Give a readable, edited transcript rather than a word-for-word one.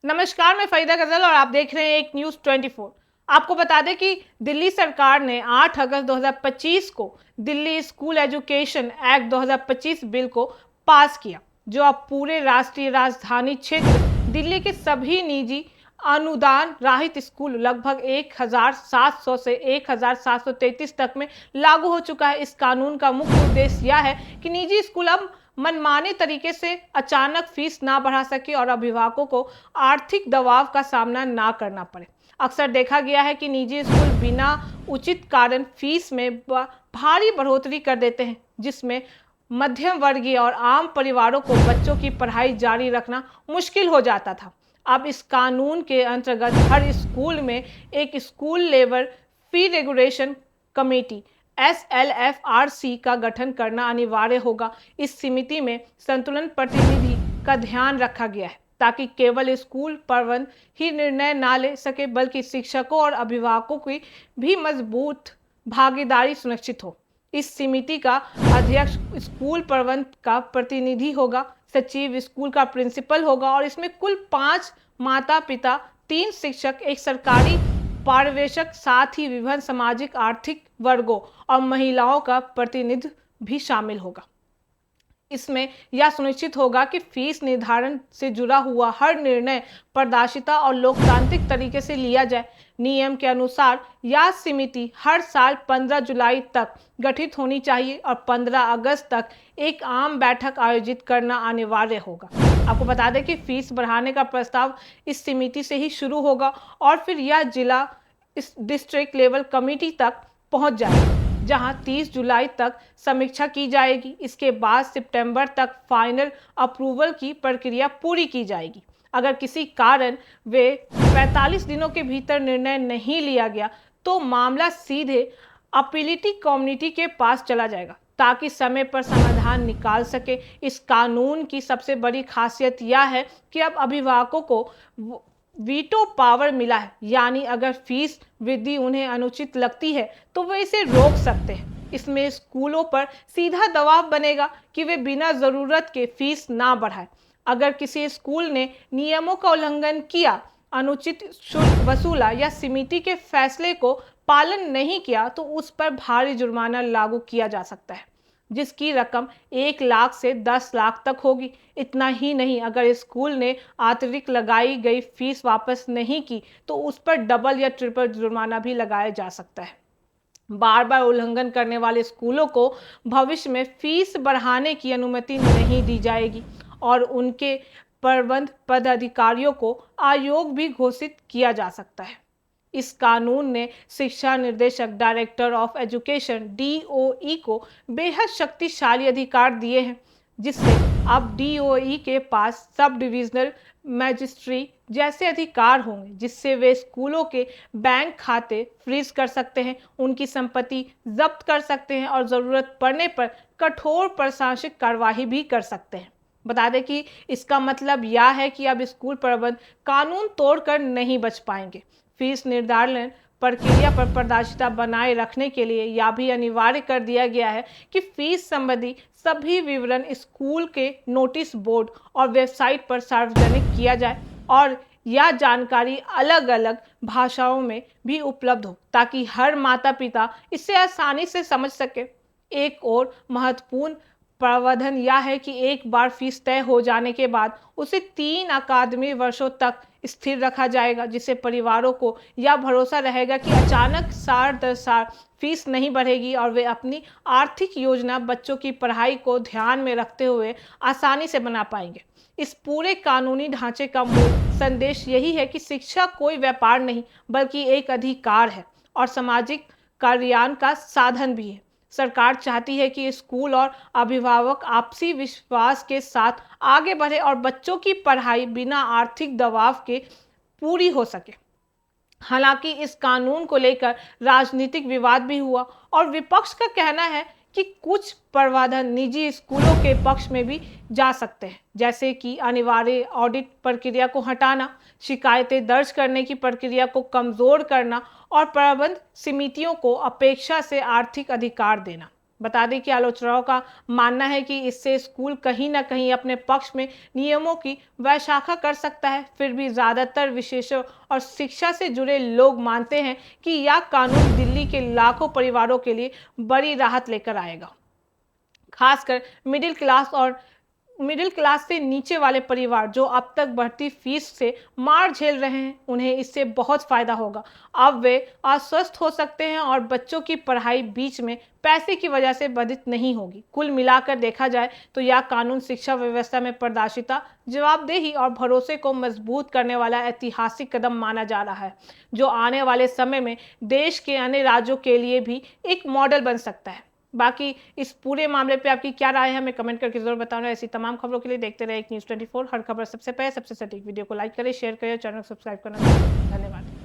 नमस्कार, मैं फरीदा गजल और आप देख रहे हैं एक न्यूज़ 24। आपको बता दें कि दिल्ली सरकार ने 8 अगस्त 2025 को Delhi school education act 2025 bill को पास किया, जो अब पूरे राष्ट्रीय राजधानी क्षेत्र दिल्ली के सभी निजी अनुदान रहित स्कूल लगभग 1700 से 1733 तक में लागू हो चुका है। इस कानून का मुख्य उद्देश्य यह है कि निजी स्कूल अब मनमाने तरीके से अचानक फीस ना बढ़ा सके और अभिभावकों को आर्थिक दबाव का सामना ना करना पड़े। अक्सर देखा गया है कि निजी स्कूल बिना उचित कारण फीस में भारी बढ़ोतरी कर देते हैं, जिसमें मध्यम वर्गीय और आम परिवारों को बच्चों की पढ़ाई जारी रखना मुश्किल हो जाता था। अब इस कानून के अंतर्गत हर स्कूल में एक स्कूल लेवल फी रेगुलेशन कमेटी SLFRC का गठन करना अनिवार्य होगा। इस समिति में संतुलन प्रतिनिधि का ध्यान रखा गया है ताकि केवल स्कूल प्रबंधन ही निर्णय ना ले सके, बल्कि शिक्षकों और अभिभावकों की भी मजबूत भागीदारी सुनिश्चित हो। इस समिति का अध्यक्ष स्कूल प्रबंधन का प्रतिनिधि होगा, सचिव स्कूल का प्रिंसिपल होगा और इसमें कुल 5 माता पिता, 3 शिक्षक, एक सरकारी पर्यवेक्षक, साथ ही विभिन्न सामाजिक आर्थिक वर्गों और महिलाओं का प्रतिनिधित्व भी शामिल होगा। इसमें यह सुनिश्चित होगा कि फीस निर्धारण से जुड़ा हुआ हर निर्णय पारदर्शिता और लोकतांत्रिक तरीके से लिया जाए। नियम के अनुसार यह समिति हर साल 15 जुलाई तक गठित होनी चाहिए और 15 अगस्त तक एक आम बैठक आयोजित करना अनिवार्य होगा। आपको बता दें कि फीस बढ़ाने का प्रस्ताव इस समिति से ही शुरू होगा और फिर यह जिला डिस्ट्रिक्ट लेवल कमेटी तक पहुंच जाएगा, जहां 30 जुलाई तक समीक्षा की जाएगी। इसके बाद सितंबर तक फाइनल अप्रूवल की प्रक्रिया पूरी की जाएगी। अगर किसी कारण वे 45 दिनों के भीतर निर्णय नहीं लिया गया तो मामला सीधे अपीलीटी कम्युनिटी के पास चला जाएगा ताकि समय पर समाधान निकाल सके। इस कानून की सबसे बड़ी खासियत यह है कि अब अभिभावकों को वीटो पावर मिला है, यानी अगर फीस वृद्धि उन्हें अनुचित लगती है तो वे इसे रोक सकते हैं। इसमें स्कूलों पर सीधा दबाव बनेगा कि वे बिना ज़रूरत के फीस ना बढ़ाएं। अगर किसी स्कूल ने नियमों का उल्लंघन किया, अनुचित शुल्क वसूला या समिति के फैसले को पालन नहीं किया तो उस पर भारी जुर्माना लागू किया जा सकता है, जिसकी रकम 1 लाख से 10 लाख तक होगी। इतना ही नहीं, अगर स्कूल ने अतिरिक्त लगाई गई फीस वापस नहीं की तो उस पर डबल या ट्रिपल जुर्माना भी लगाया जा सकता है। बार बार उल्लंघन करने वाले स्कूलों को भविष्य में फीस बढ़ाने की अनुमति नहीं दी जाएगी और उनके प्रबंध पदाधिकारियों को आयोग भी घोषित किया जा सकता है। इस कानून ने शिक्षा निर्देशक डायरेक्टर ऑफ एजुकेशन DOE को बेहद शक्तिशाली अधिकार दिए हैं, जिससे अब DOE के पास सब डिविजनल मजिस्ट्री जैसे अधिकार होंगे, जिससे वे स्कूलों के बैंक खाते फ्रीज कर सकते हैं, उनकी संपत्ति जब्त कर सकते हैं और ज़रूरत पड़ने पर कठोर प्रशासनिक कार्रवाई भी कर सकते हैं। बता दें कि इसका मतलब यह है कि अब स्कूल प्रबंधन कानून तोड़कर नहीं बच पाएंगे। फीस निर्धारण प्रक्रिया पर पारदर्शिता बनाए रखने के लिए यह भी अनिवार्य कर दिया गया है कि फीस संबंधी सभी विवरण स्कूल के नोटिस बोर्ड और वेबसाइट पर सार्वजनिक किया जाए और यह जानकारी अलग अलग भाषाओं में भी उपलब्ध हो ताकि हर माता पिता इसे आसानी से समझ सके। एक और महत्वपूर्ण प्रावधान यह है कि एक बार फीस तय हो जाने के बाद उसे 3 अकादमिक वर्षों तक स्थिर रखा जाएगा, जिससे परिवारों को यह भरोसा रहेगा कि अचानक साल दर साल फीस नहीं बढ़ेगी और वे अपनी आर्थिक योजना बच्चों की पढ़ाई को ध्यान में रखते हुए आसानी से बना पाएंगे। इस पूरे कानूनी ढांचे का मूल संदेश यही है कि शिक्षा कोई व्यापार नहीं बल्कि एक अधिकार है और सामाजिक कल्याण का साधन भी है। सरकार चाहती है कि स्कूल और अभिभावक आपसी विश्वास के साथ आगे बढ़े और बच्चों की पढ़ाई बिना आर्थिक दबाव के पूरी हो सके। हालांकि इस कानून को लेकर राजनीतिक विवाद भी हुआ और विपक्ष का कहना है कि कुछ प्रावधान निजी स्कूलों के पक्ष में भी जा सकते हैं, जैसे कि अनिवार्य ऑडिट प्रक्रिया को हटाना, शिकायतें दर्ज करने की प्रक्रिया को कमजोर करना और प्रबंध समितियों को अपेक्षा से आर्थिक अधिकार देना। बता दें कि आलोचकों का मानना है कि इससे स्कूल कहीं ना कहीं अपने पक्ष में नियमों की वैशाखा कर सकता है। फिर भी ज़्यादातर विशेषज्ञों और शिक्षा से जुड़े लोग मानते हैं कि यह कानून दिल्ली के लाखों परिवारों के लिए बड़ी राहत लेकर आएगा। खासकर मिडिल क्लास से नीचे वाले परिवार जो अब तक बढ़ती फीस से मार झेल रहे हैं, उन्हें इससे बहुत फायदा होगा। अब वे आश्वस्त हो सकते हैं और बच्चों की पढ़ाई बीच में पैसे की वजह से बाधित नहीं होगी। कुल मिलाकर देखा जाए तो यह कानून शिक्षा व्यवस्था में पारदर्शिता, जवाबदेही और भरोसे को मजबूत करने वाला ऐतिहासिक कदम माना जा रहा है, जो आने वाले समय में देश के अन्य राज्यों के लिए भी एक मॉडल बन सकता है। बाकी इस पूरे मामले पे आपकी क्या राय है, हमें कमेंट करके जरूर बताना। ऐसी तमाम खबरों के लिए देखते रहे एक न्यूज़ 24। हर खबर सबसे पहले सबसे सटीक। वीडियो को लाइक करें, शेयर करें, चैनल को सब्सक्राइब करना। धन्यवाद।